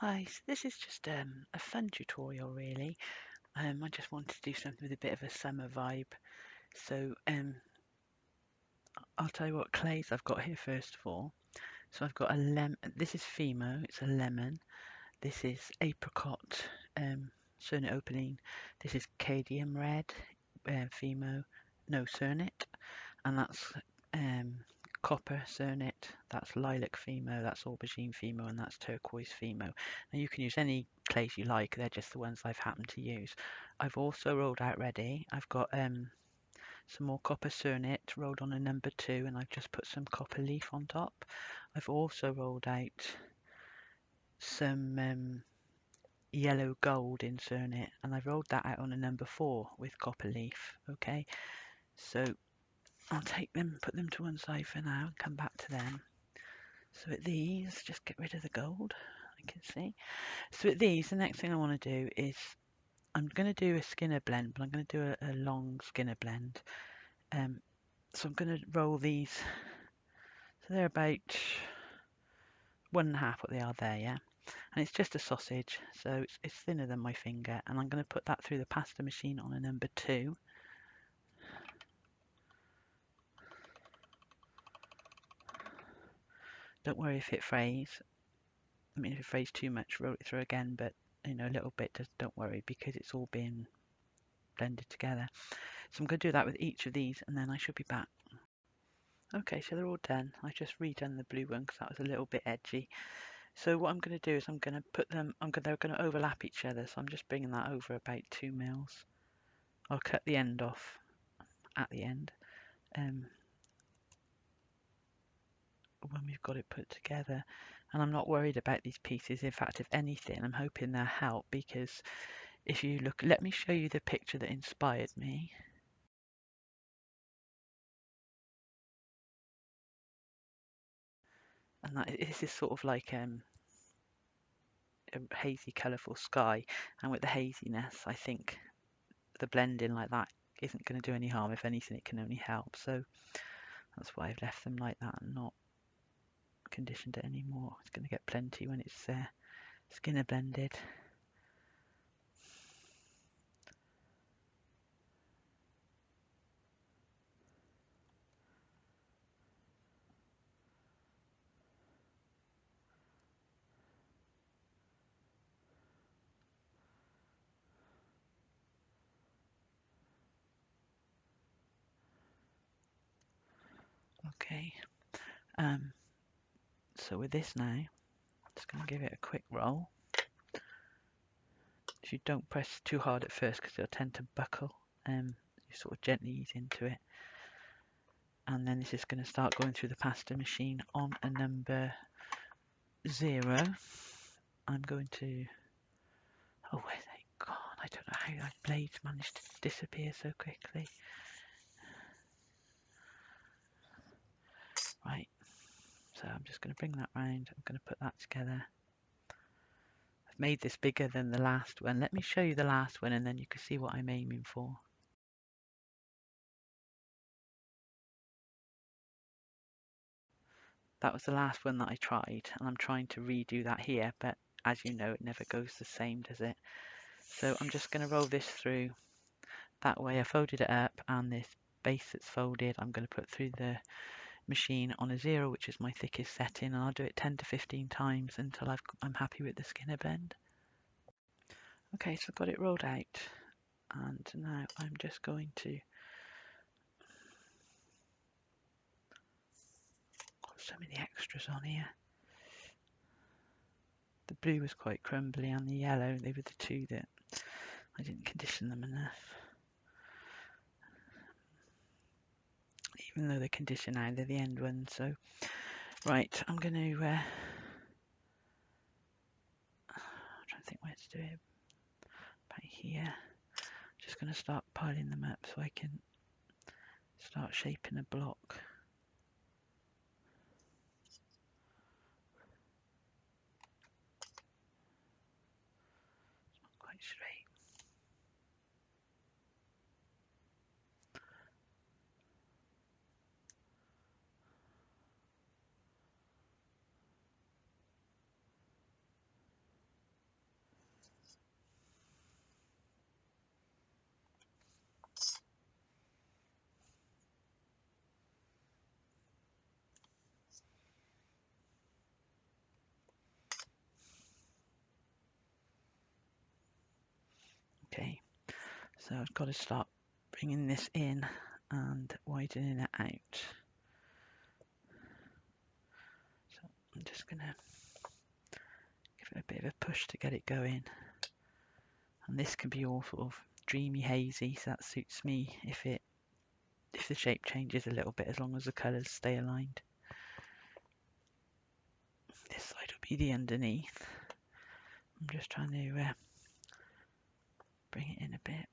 Hi, so this is just a fun tutorial really. I just wanted to do something with a bit of a summer vibe. So I'll tell you what clays I've got here first of all. So I've got a lemon, this is Fimo, it's a lemon. This is apricot, Cernit opaline. This is cadmium red, Fimo, no Cernit. And that's copper Cernit, that's lilac Fimo, that's aubergine Fimo, and that's turquoise Fimo. Now you can use any clays you like, they're just the ones I've happened to use. I've also rolled out ready, I've got some more copper Cernit rolled on a number 2, and I've just put some copper leaf on top. I've also rolled out some yellow gold in Cernit, and I've rolled that out on a number 4 with copper leaf. Okay, so I'll take them, put them to one side for now, and come back to them. So with these, just get rid of the gold, I can see. So with these, the next thing I want to do is, I'm going to do a Skinner blend, but I'm going to do a long Skinner blend. So I'm going to roll these, so they're about 1.5 what they are there, yeah? And it's just a sausage, so it's thinner than my finger, and I'm going to put that through the pasta machine on a number 2. Don't worry if it frays. I mean, if it frays too much, roll it through again, but you know, a little bit, just don't worry, because it's all being blended together. So I'm going to do that with each of these, and then I should be back. Okay, so they're all done. I just redone the blue one because that was a little bit edgy. So what I'm going to do is I'm going to put them, they're going to overlap each other, so I'm just bringing that over about 2 mils. I'll cut the end off at the end when we've got it put together. And I'm not worried about these pieces. In fact, if anything, I'm hoping they'll help, because if you look, let me show you the picture that inspired me. And this is sort of like a hazy, colourful sky. And with the haziness, I think the blending like that isn't going to do any harm. If anything, it can only help. So that's why I've left them like that and not conditioned it anymore. It's going to get plenty when it's Skinner blended. Okay, so with this now, just going to give it a quick roll. If you don't press too hard at first, because it'll tend to buckle, you sort of gently ease into it. And then this is going to start going through the pasta machine on a number 0. I'm going to, oh, where's they gone? I don't know how that blades managed to disappear so quickly. Right, so I'm just going to bring that round. I'm going to put that together. I've made this bigger than the last one. Let me show you the last one, and then you can see what I'm aiming for. That was the last one that I tried, and I'm trying to redo that here, but as you know, it never goes the same, does it? So I'm just going to roll this through. That way I folded it up, and this base that's folded, I'm going to put through the machine on a 0, which is my thickest setting, and I'll do it 10 to 15 times until I'm happy with the Skinner blend. Okay, so I've got it rolled out, and now I'm just going to put some of the extras on here. The blue was quite crumbly, and the yellow, they were the two that I didn't condition them enough. Even though they're conditioned now, they're the end ones. So, right, I'm going to try to think where to do it. About here. Just going to start piling them up so I can start shaping a block. It's not quite straight. So I've got to start bringing this in and widening it out. So I'm just going to give it a bit of a push to get it going. And this can be all sort of dreamy hazy, so that suits me if the shape changes a little bit, as long as the colours stay aligned. This side will be the underneath. I'm just trying to bring it in a bit.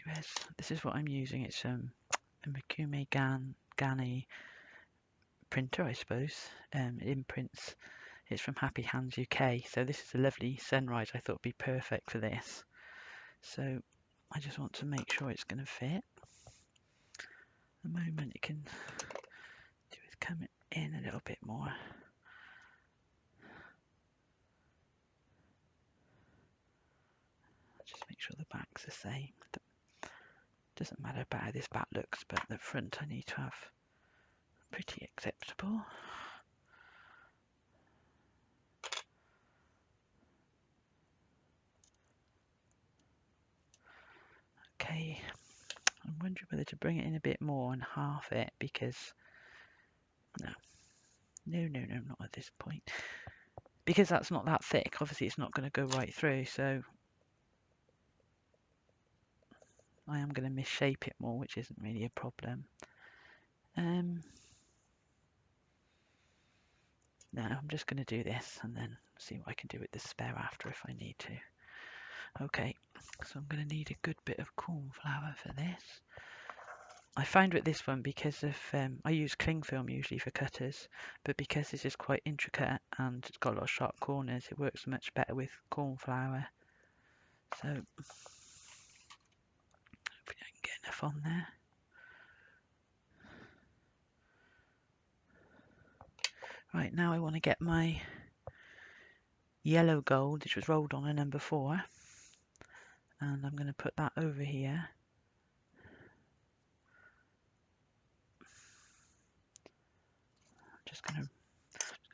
Right, this is what I'm using. It's a Mokume gane printer, I suppose. It imprints. It's from Happy Hands UK. So this is a lovely sunrise. I thought would be perfect for this. So I just want to make sure it's going to fit. The moment it can do is come in a little bit more. Just make sure the back's the same. Doesn't matter about how this back looks, but the front I need to have pretty acceptable. Okay, I'm wondering whether to bring it in a bit more and half it, because no, not at this point. Because that's not that thick, obviously it's not going to go right through, so I am going to misshape it more, which isn't really a problem. No, I'm just going to do this and then see what I can do with the spare after if I need to. Okay, so I'm going to need a good bit of cornflour for this. I find with this one, because of I use cling film usually for cutters, but because this is quite intricate and it's got a lot of sharp corners, it works much better with cornflour. So hopefully I can get enough on there. Right, now I want to get my yellow gold, which was rolled on a number 4, and I'm going to put that over here. Just going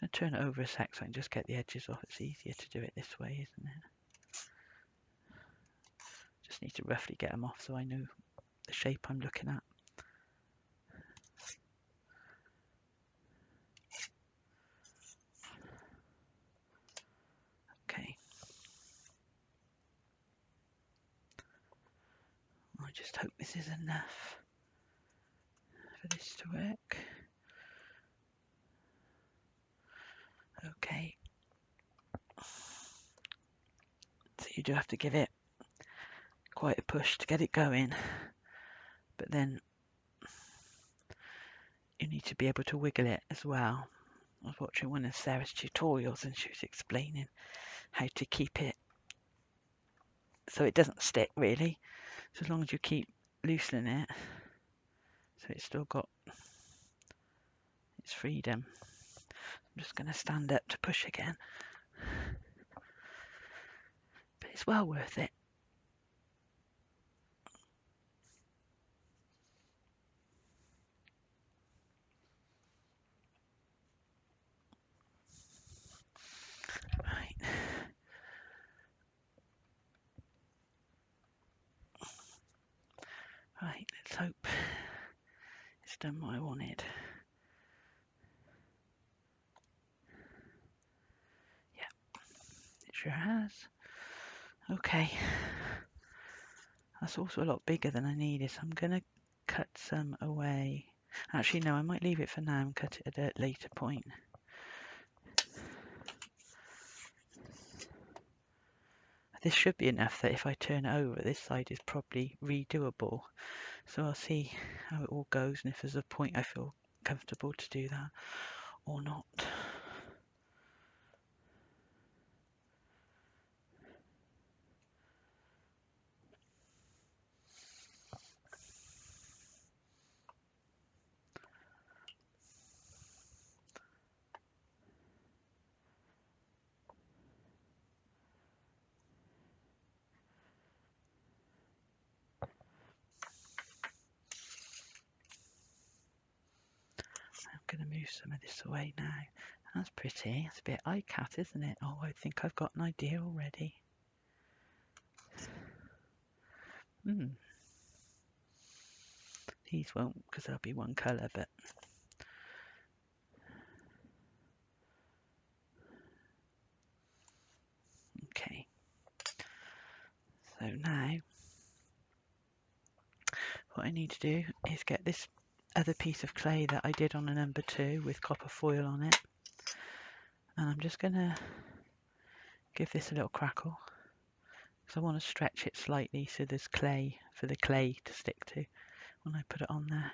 to turn it over a sec so I can just get the edges off. It's easier to do it this way, isn't it? Just need to roughly get them off so I know the shape I'm looking at. Okay. I just hope this is enough for this to work. Okay. So you do have to give it quite a push to get it going, but then you need to be able to wiggle it as well. I was watching one of Sarah's tutorials and she was explaining how to keep it so it doesn't stick really. So as long as you keep loosening it, so it's still got its freedom. I'm just going to stand up to push again. But it's well worth it. Right. Right, let's hope it's done what I wanted. Yeah, it sure has. Okay. That's also a lot bigger than I needed, so I'm going to cut some away. Actually, no, I might leave it for now and cut it at a later point. This should be enough that if I turn it over, this side is probably redoable. So I'll see how it all goes and if there's a point I feel comfortable to do that or not. going to move some of this away now. That's pretty. It's a bit eye-cat, isn't it? Oh, I think I've got an idea already. These won't, because there'll be one colour, but okay. So now what I need to do is get this other piece of clay that I did on a number 2 with copper foil on it, and I'm just going to give this a little crackle because I want to stretch it slightly so there's clay for the clay to stick to when I put it on there.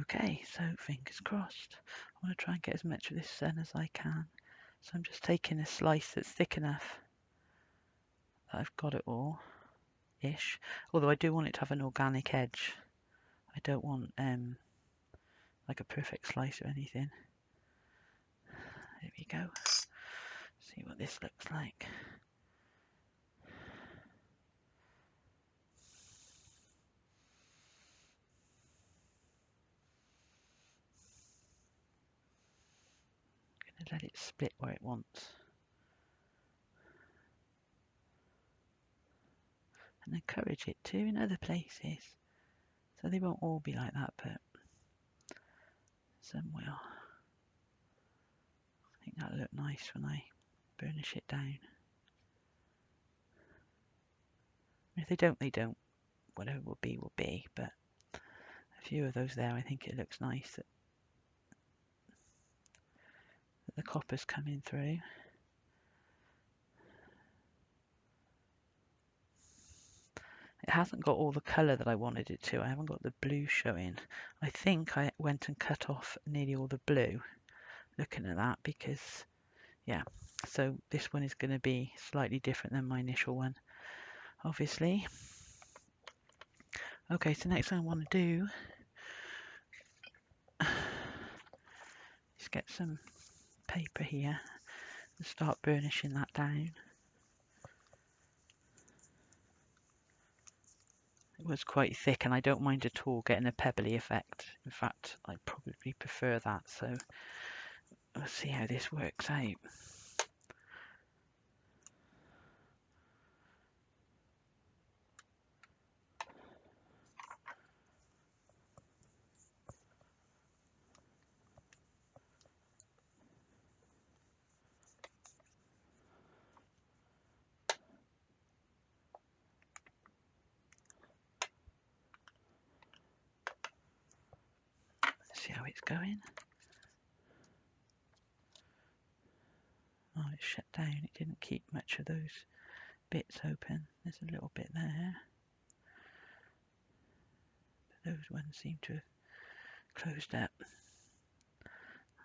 Okay, so fingers crossed. I want to try and get as much of this sun as I can. So I'm just taking a slice that's thick enough that I've got it all-ish. Although I do want it to have an organic edge. I don't want like a perfect slice or anything. There we go. See what this looks like. I'm going to let it split where it wants. And encourage it to in other places. So they won't all be like that, but some will. I think that'll look nice when I burnish it down. If they don't, they don't. Whatever will be, will be. But a few of those there, I think it looks nice that the copper's coming through. It hasn't got all the colour that I wanted it to. I haven't got the blue showing. I think I went and cut off nearly all the blue looking at that because, yeah, so this one is going to be slightly different than my initial one, obviously. Okay, so next thing I want to do is get some paper here and start burnishing that down. It was quite thick and I don't mind at all getting a pebbly effect. In fact, I probably prefer that, so we'll see how this works out. See how it's going. Oh, it's shut down. It didn't keep much of those bits open. There's a little bit there. But those ones seem to have closed up.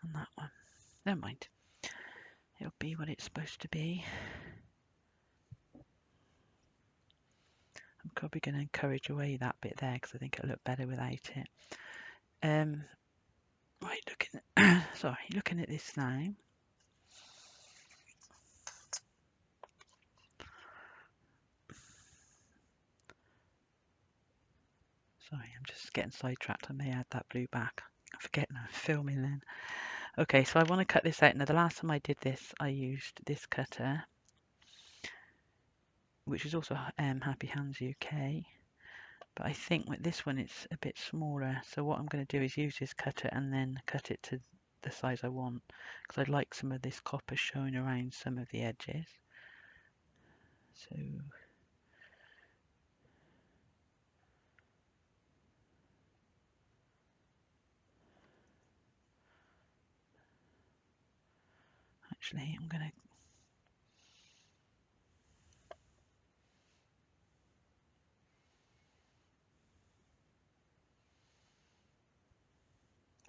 And that one. Never mind. It'll be what it's supposed to be. I'm probably going to encourage away that bit there because I think it'll look better without it. Right, looking at this now. Sorry, I'm just getting sidetracked. I may add that blue back. I'm forgetting I'm filming then. Okay, so I want to cut this out. Now, the last time I did this, I used this cutter, which is also Happy Hands UK. But I think with this one, it's a bit smaller. So what I'm going to do is use this cutter and then cut it to the size I want. Because I'd like some of this copper showing around some of the edges. So actually, I'm going to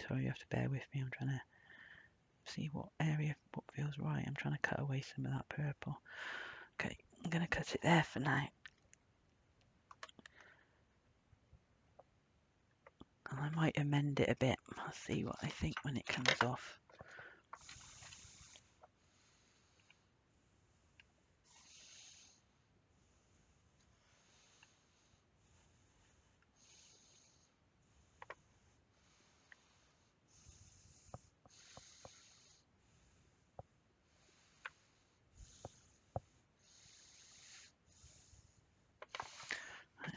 sorry, you have to bear with me. I'm trying to see what feels right. I'm trying to cut away some of that purple. Okay, I'm going to cut it there for now. And I might amend it a bit. I'll see what I think when it comes off.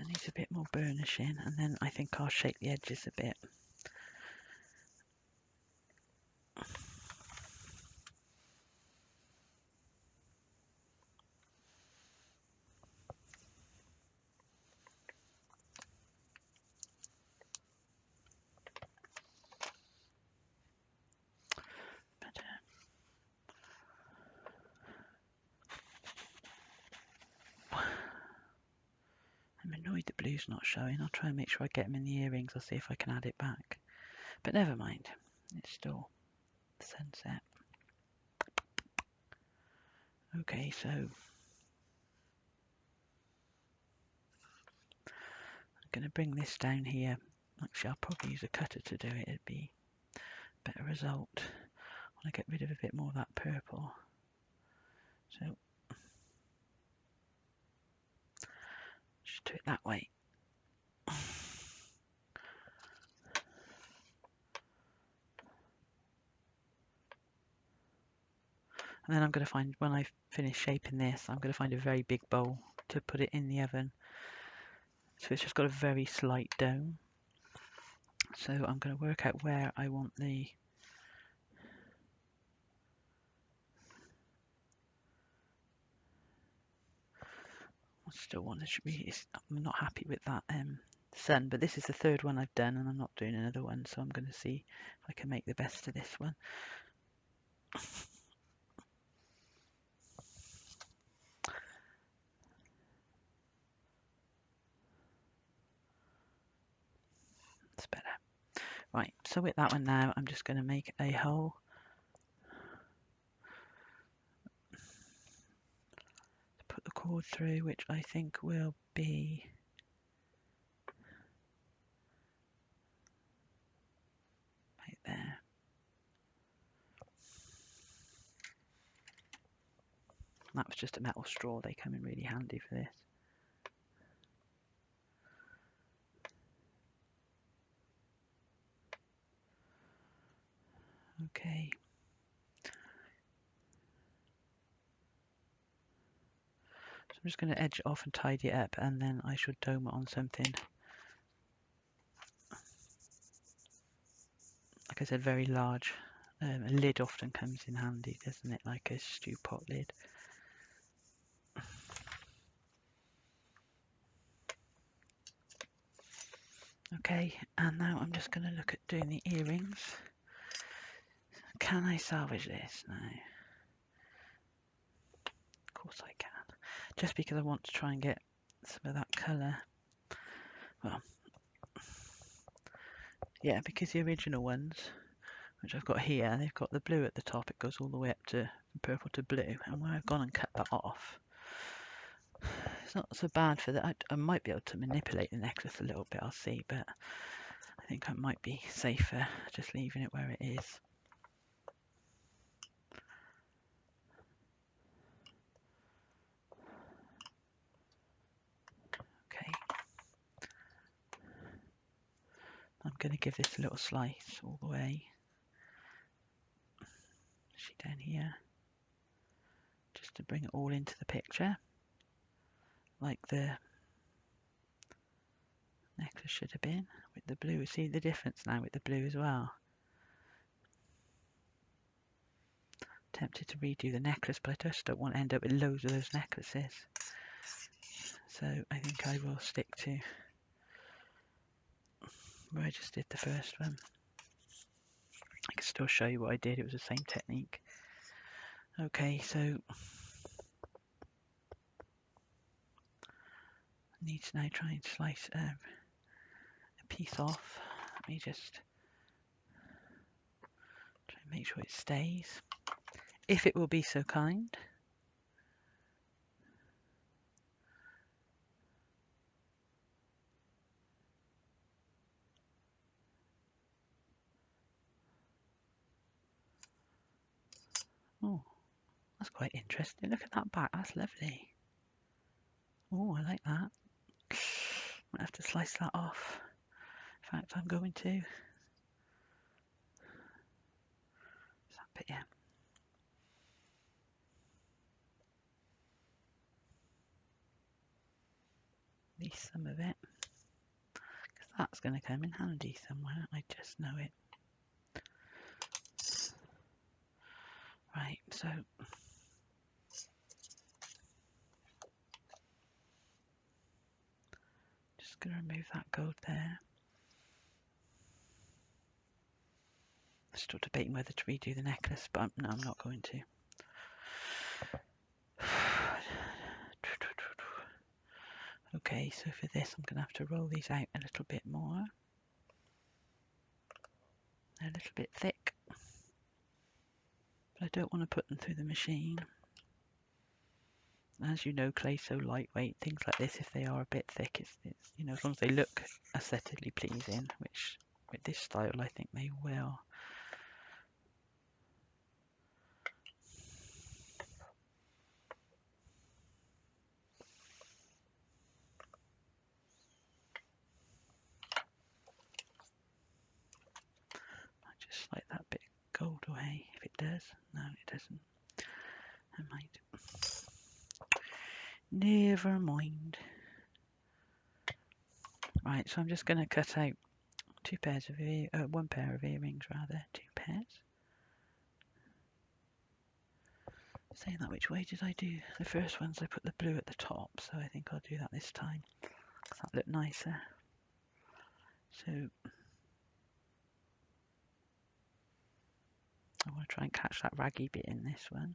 It needs a bit more burnishing, and then I think I'll shape the edges a bit. I'm annoyed the blue's not showing. I'll try and make sure I get them in the earrings. I'll see if I can add it back. But never mind. It's still sunset. Okay, so I'm going to bring this down here. Actually, I'll probably use a cutter to do it. It'd be a better result. I want to get rid of a bit more of that purple. So just do it that way. And then I'm going to find, when I finish shaping this, I'm going to find a very big bowl to put it in the oven. So it's just got a very slight dome. So I'm going to work out where I want the I still want it to be, I'm not happy with that sun, but this is the third one I've done and I'm not doing another one, so I'm going to see if I can make the best of this one. That's better. Right, so with that one now, I'm just going to make a hole. Put the cord through, which I think will be right there. That was just a metal straw, they come in really handy for this. Okay. So I'm just going to edge it off and tidy it up, and then I should dome it on something. Like I said, very large. A lid often comes in handy, doesn't it? Like a stew pot lid. Okay, and now I'm just going to look at doing the earrings. Can I salvage this? No. Of course I can. Just because I want to try and get some of that colour. Well, yeah, because the original ones, which I've got here, they've got the blue at the top. It goes all the way up to purple to blue. And where I've gone and cut that off, it's not so bad for that. I might be able to manipulate the necklace a little bit, I'll see, but I think I might be safer just leaving it where it is. Okay. I'm going to give this a little slice all the way. See down here. Just to bring it all into the picture. Like the necklace should have been with the blue. See the difference now with the blue as well. Tempted to redo the necklace, but I just don't want to end up with loads of those necklaces. So I think I will stick to where I just did the first one. I can still show you what I did. It was the same technique. Okay, so I need to now try and slice a piece off. Let me just try and make sure it stays. If it will be so kind. Oh, that's quite interesting. Look at that back. That's lovely. Oh, I like that. Might have to slice that off. In fact, I'm going to. That bit, yeah. At least some of it. Because that's going to come in handy somewhere. I just know it. Right, so just going to remove that gold there. I'm still debating whether to redo the necklace, but no, I'm not going to. Okay, so for this I'm going to have to roll these out a little bit more. They're a little bit thick, but I don't want to put them through the machine. As you know, clay's so lightweight, things like this, if they are a bit thick, it's you know, as long as they look aesthetically pleasing, which with this style I think they will. I just like that bit of gold away, if it does. No, it doesn't. Never mind. Never mind. Right, so I'm just going to cut out one pair of earrings rather, 2 pairs. Saying that, which way did I do? The first ones I put the blue at the top, so I think I'll do that this time. That look nicer. So I want to try and catch that raggy bit in this one.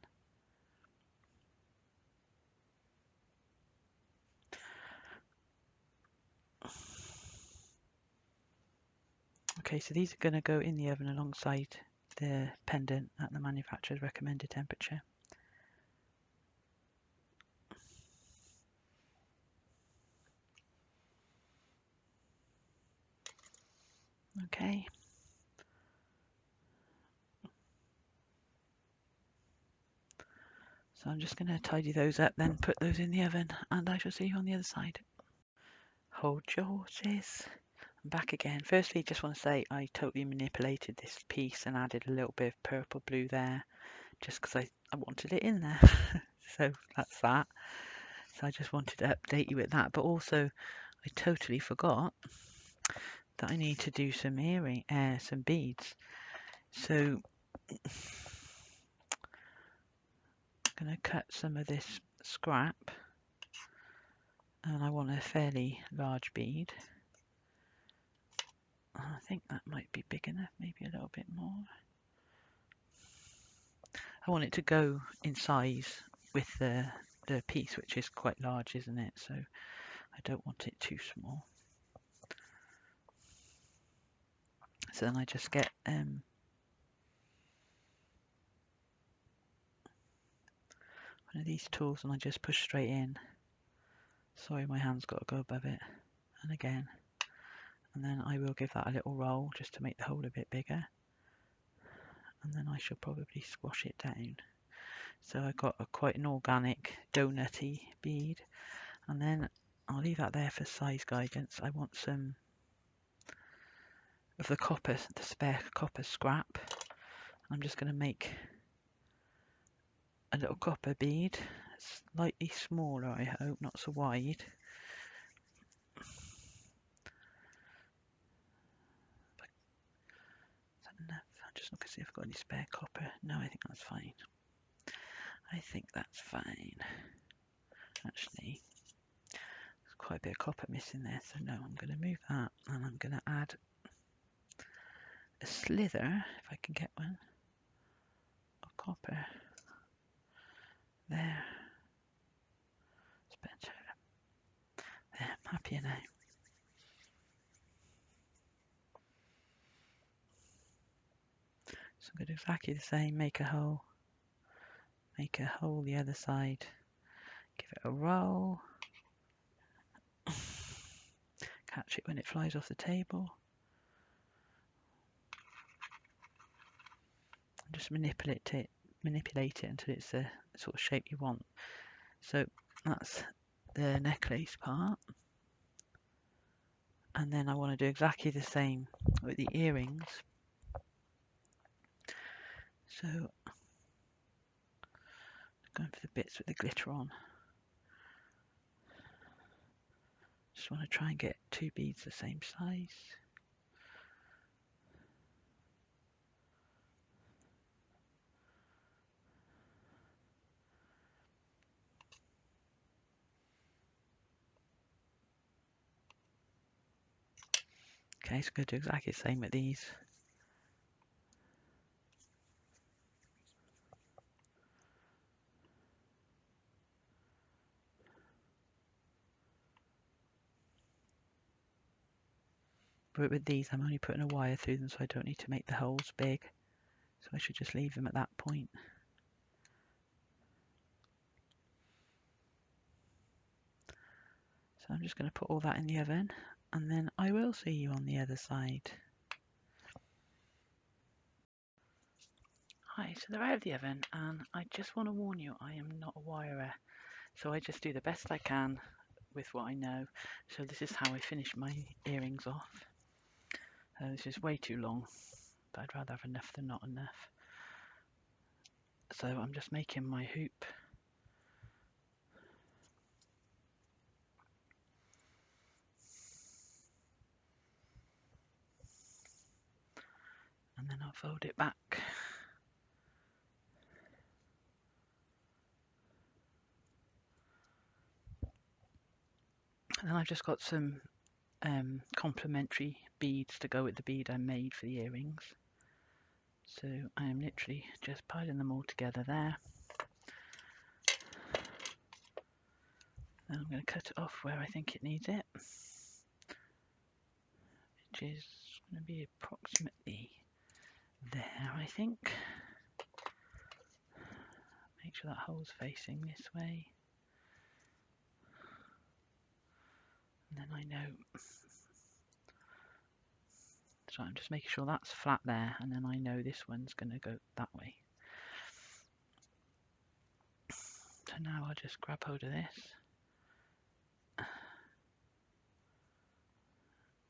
Okay, so these are going to go in the oven alongside the pendant at the manufacturer's recommended temperature. Okay. So I'm just going to tidy those up, then put those in the oven, and I shall see you on the other side. Hold your horses. I'm back again. Firstly, just want to say I totally manipulated this piece and added a little bit of purple blue there, just because I wanted it in there. So that's that. So I just wanted to update you with that, but also I totally forgot that I need to do some some beads. So I'm going to cut some of this scrap, and I want a fairly large bead. I think that might be big enough, maybe a little bit more. I want it to go in size with the piece, which is quite large, isn't it? So I don't want it too small. So then I just get one of these tools and I just push straight in. Sorry, my hand's got to go above it. And again. And then I will give that a little roll just to make the hole a bit bigger. And then I shall probably squash it down. So I got quite an organic donutty bead. And then I'll leave that there for size guidance. I want some of the copper, the spare copper scrap. I'm just going to make a little copper bead, slightly smaller I hope, not so wide. Is that enough? I'm just looking to see if I've got any spare copper. No, I think that's fine. I think that's fine. Actually, there's quite a bit of copper missing there, so no, I'm going to move that and I'm going to add a slither, if I can get one, of copper. There. It's better. There, I'm happier now. So I'm going to do exactly the same, make a hole the other side, give it a roll, catch it when it flies off the table, and just manipulate it manipulate it until it's the sort of shape you want. So that's the necklace part. And then I want to do exactly the same with the earrings. So going for the bits with the glitter on. Just want to try and get 2 beads the same size. Okay, so I'm going to do exactly the same with these. But with these, I'm only putting a wire through them, so I don't need to make the holes big. So I should just leave them at that point. So I'm just going to put all that in the oven, and then I will see you on the other side. Hi, so they're out of the oven, and I just want to warn you, I am not a wirer. So I just do the best I can with what I know. So this is how I finish my earrings off. This is way too long, but I'd rather have enough than not enough. So I'm just making my hoop. And then I'll fold it back. And then I've just got some complementary beads to go with the bead I made for the earrings. So I am literally just piling them all together there. And I'm going to cut it off where I think it needs it, which is going to be approximately there, I think. Make sure that hole's facing this way. And then I know. So I'm just making sure that's flat there, and then I know this one's going to go that way. So now I'll just grab hold of this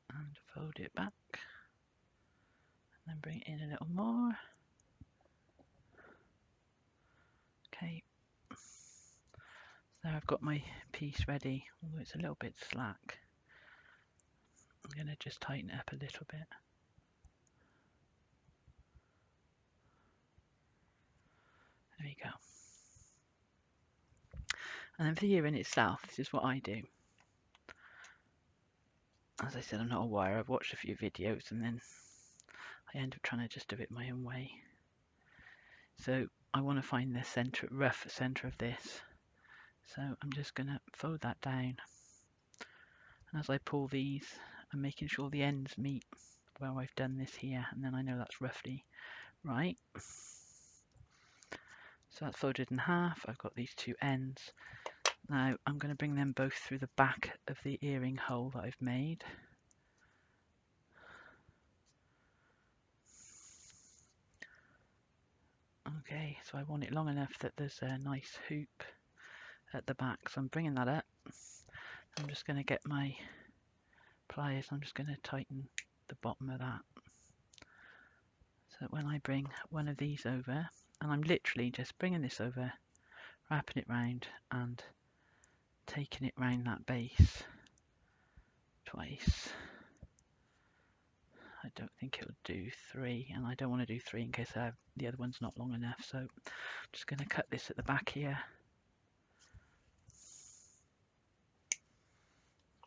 and fold it back, and then bring it in a little more. Okay, so there I've got my piece ready, although it's a little bit slack. I'm going to just tighten it up a little bit. There we go. And then for the earring itself, this is what I do. As I said, I'm not a wire. I've watched a few videos and then I end up trying to just do it my own way. So I want to find the center, rough center of this. So I'm just going to fold that down. And as I pull these, I'm making sure the ends meet where I've done this here, and then I know that's roughly right. So that's folded in half. I've got these 2 ends. Now I'm going to bring them both through the back of the earring hole that I've made. Okay, so I want it long enough that there's a nice hoop at the back, so I'm bringing that up. I'm just going to get my pliers, I'm just going to tighten the bottom of that. So when I bring one of these over, and I'm literally just bringing this over, wrapping it round and taking it round that base twice. I don't think it'll do 3, and I don't want to do 3 in case the other one's not long enough, so I'm just going to cut this at the back here.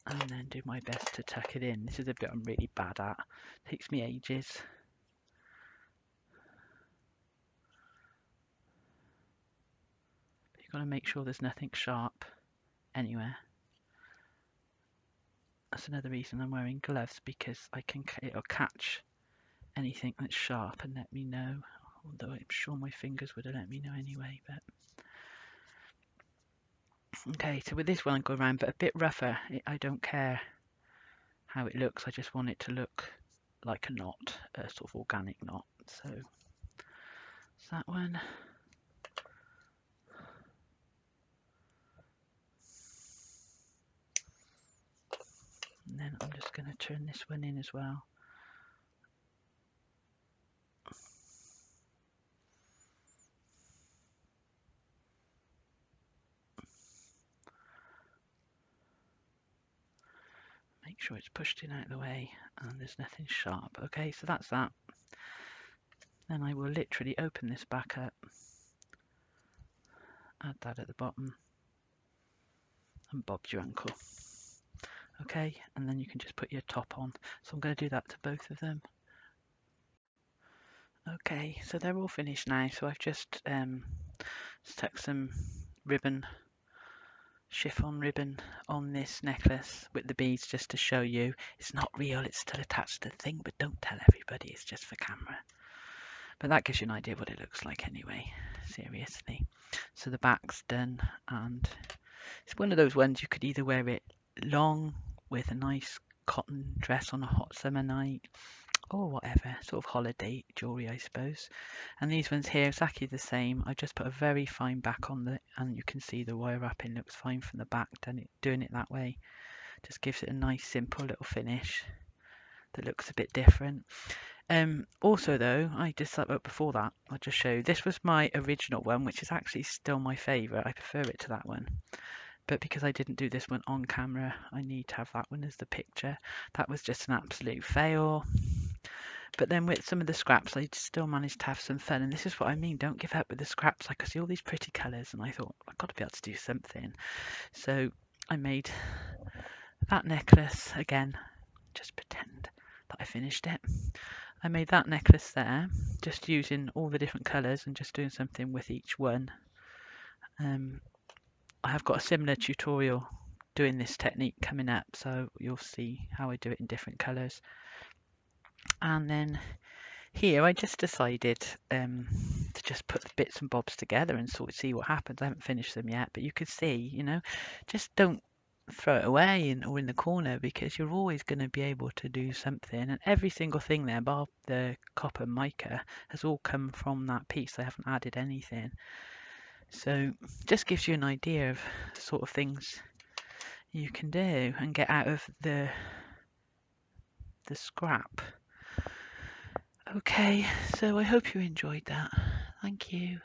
And then do my best to tuck it in. This is a bit I'm really bad at. It takes me ages. But you've got to make sure there's nothing sharp anywhere. That's another reason I'm wearing gloves, because it'll catch anything that's sharp and let me know. Although I'm sure my fingers would have let me know anyway. But okay, so with this one I go around, but a bit rougher. I don't care how it looks. I just want it to look like a knot, a sort of organic knot. So it's that one. And then I'm just going to turn this one in as well. Make sure it's pushed in out of the way and there's nothing sharp. Okay, so that's that. Then I will literally open this back up, add that at the bottom, and bob's your uncle. Okay, and then you can just put your top on. So I'm going to do that to both of them. Okay, so they're all finished now. So I've just stuck some ribbon, chiffon ribbon on this necklace with the beads just to show you. It's not real, it's still attached to the thing, but don't tell everybody, it's just for camera. But that gives you an idea of what it looks like anyway, seriously. So the back's done, and it's one of those ones you could either wear it long with a nice cotton dress on a hot summer night, or whatever, sort of holiday jewellery, I suppose. And these ones here, exactly the same. I just put a very fine back on the, and you can see the wire wrapping looks fine from the back. Doing it that way just gives it a nice simple little finish that looks a bit different. Also though, I just before that, I'll just show you, this was my original one, which is actually still my favourite. I prefer it to that one. But because I didn't do this one on camera, I need to have that one as the picture. That was just an absolute fail. But then with some of the scraps, I still managed to have some fun. And this is what I mean, don't give up with the scraps. I could see all these pretty colours and I thought, I've got to be able to do something. So I made that necklace again, just pretend that I finished it. I made that necklace there, just using all the different colours and just doing something with each one. I have got a similar tutorial doing this technique coming up, so you'll see how I do it in different colours. And then here I just decided to just put the bits and bobs together and sort of see what happens. I haven't finished them yet, but you can see, you know, just don't throw it away or in the corner, because you're always going to be able to do something. And every single thing there, bar the copper mica, has all come from that piece. I haven't added anything. So just gives you an idea of the sort of things you can do and get out of the scrap. Okay, so I hope you enjoyed that. Thank you.